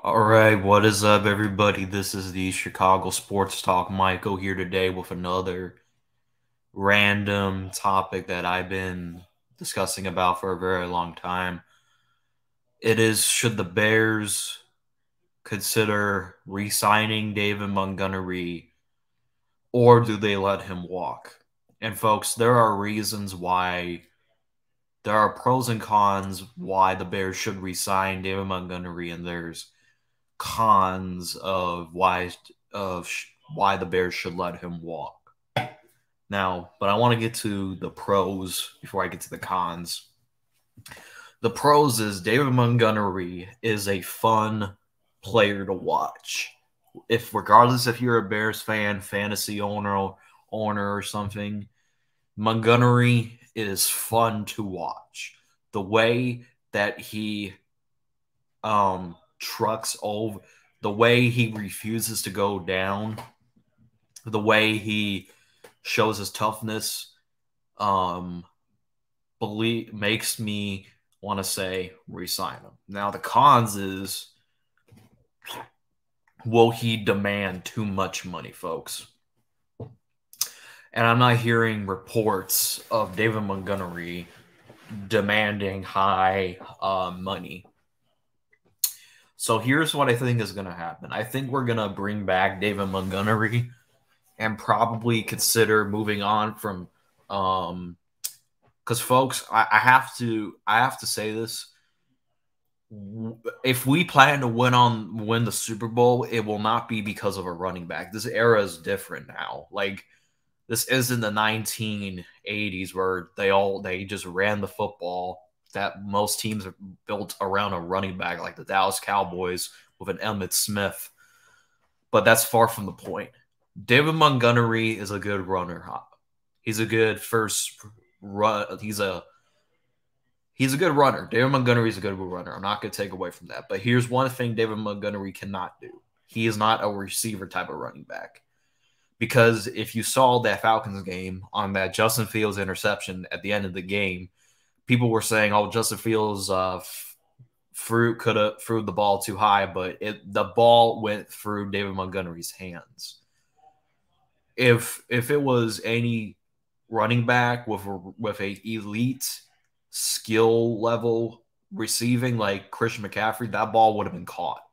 All right, what is up, everybody? This is the Chicago Sports Talk. Michael here today with another random topic that I've been discussing about for a very long time. It is, should the Bears consider re-signing David Montgomery, or do they let him walk? And folks, there are reasons why there are pros and cons why the Bears should re-sign David Montgomery, and there's cons of why the Bears should let him walk. Now, but I want to get to the pros before I get to the cons. The pros is David Montgomery is a fun player to watch. If regardless if you're a Bears fan, fantasy owner or something, Montgomery is fun to watch. The way that he trucks over, the way he refuses to go down, the way he shows his toughness, um, makes me want to say resign him. Now the cons is, will he demand too much money, folks? And I'm not hearing reports of David Montgomery demanding high money. So here's what I think is going to happen. I think we're going to bring back David Montgomery and probably consider moving on from because folks, I have to say this. If we plan to win the Super Bowl, it will not be because of a running back. This era is different now. Like, this isn't the 1980s where they just ran the football, that most teams are built around a running back like the Dallas Cowboys with an Emmitt Smith. But that's far from the point. David Montgomery is a good runner. He's a good first run. He's a good runner. David Montgomery is a good runner. I'm not going to take away from that. But here's one thing David Montgomery cannot do. He is not a receiver type of running back. Because if you saw that Falcons game on that Justin Fields interception at the end of the game, people were saying, "Oh, Justin Fields could have threw the ball too high," but the ball went through David Montgomery's hands. If it was any running back with a elite skill level receiving like Christian McCaffrey, that ball would have been caught.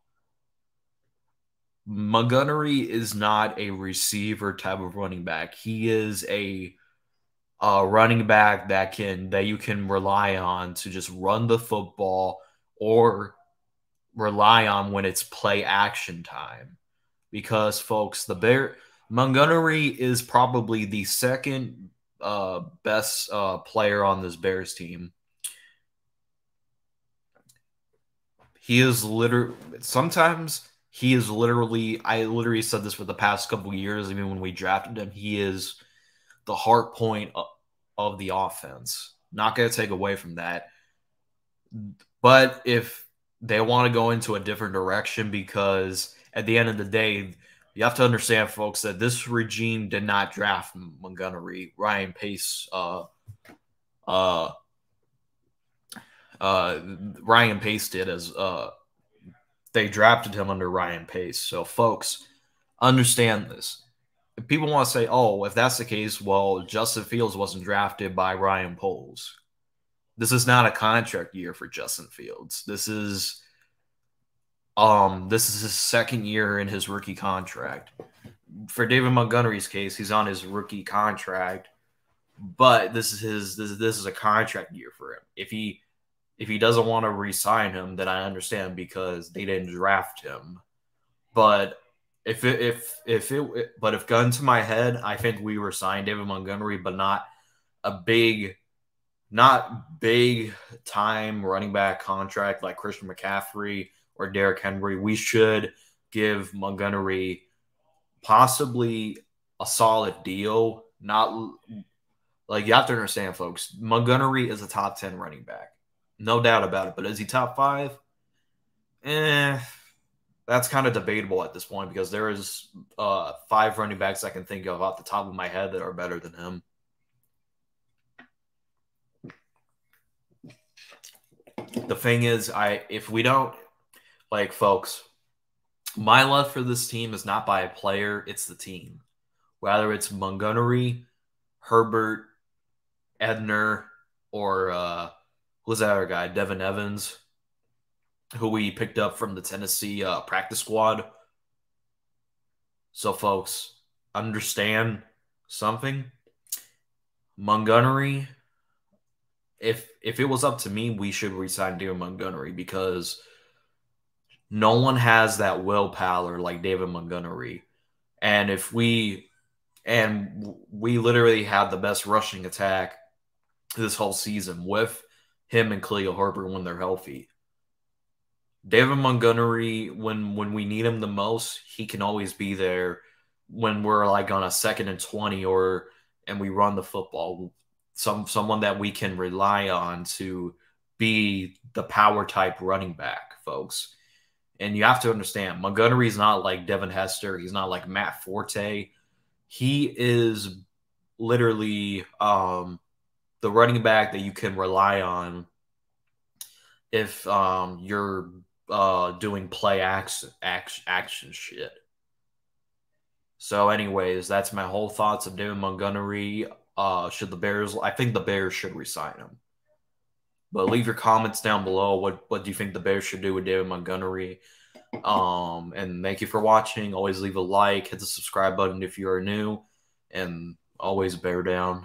Montgomery is not a receiver type of running back. He is a running back that you can rely on to just run the football or rely on when it's play action time. Because folks, Montgomery is probably the second best player on this Bears team. He is literally sometimes he is literally, I literally said this for the past couple of years, even when we drafted him, he is the heart point of the offense. Not going to take away from that. But if they want to go into a different direction, because at the end of the day, you have to understand, folks, that this regime did not draft Montgomery. Ryan Pace, Ryan Pace did, as they drafted him under Ryan Pace. So, folks, understand this. If people want to say, "Oh, if that's the case, well, Justin Fields wasn't drafted by Ryan Poles." This is not a contract year for Justin Fields. This is his second year in his rookie contract. For David Montgomery's case, he's on his rookie contract, but this is a contract year for him. If he doesn't want to re-sign him, then I understand, because they didn't draft him. But if gun to my head, I think we re-sign David Montgomery, but not big time running back contract like Christian McCaffrey or Derrick Henry. We should give Montgomery possibly a solid deal. Not like, you have to understand, folks, Montgomery is a top 10 running back. No doubt about it. But is he top 5? That's kind of debatable at this point, because there is 5 running backs I can think of off the top of my head that are better than him. The thing is, if we don't, like, folks, My love for this team is not by a player, it's the team. Whether it's Montgomery, Herbert, Edner, or who's that other guy, Devin Evans, who we picked up from the Tennessee practice squad. So, folks, understand something. Montgomery, if it was up to me, we should resign David Montgomery because no one has that willpower like David Montgomery. And we literally had the best rushing attack this whole season with him and Khalil Herbert when they're healthy. David Montgomery, when we need him the most, he can always be there when we're like on a 2nd and 20 and we run the football. Someone that we can rely on to be the power type running back, folks. And you have to understand, Montgomery's not like Devin Hester. He's not like Matt Forte. He is literally the running back that you can rely on if you're doing play action shit. So, anyways, that's my whole thoughts of David Montgomery. Should the Bears? I think the Bears should resign him. But leave your comments down below. What do you think the Bears should do with David Montgomery? And thank you for watching. Always leave a like, hit the subscribe button if you are new, and always bear down.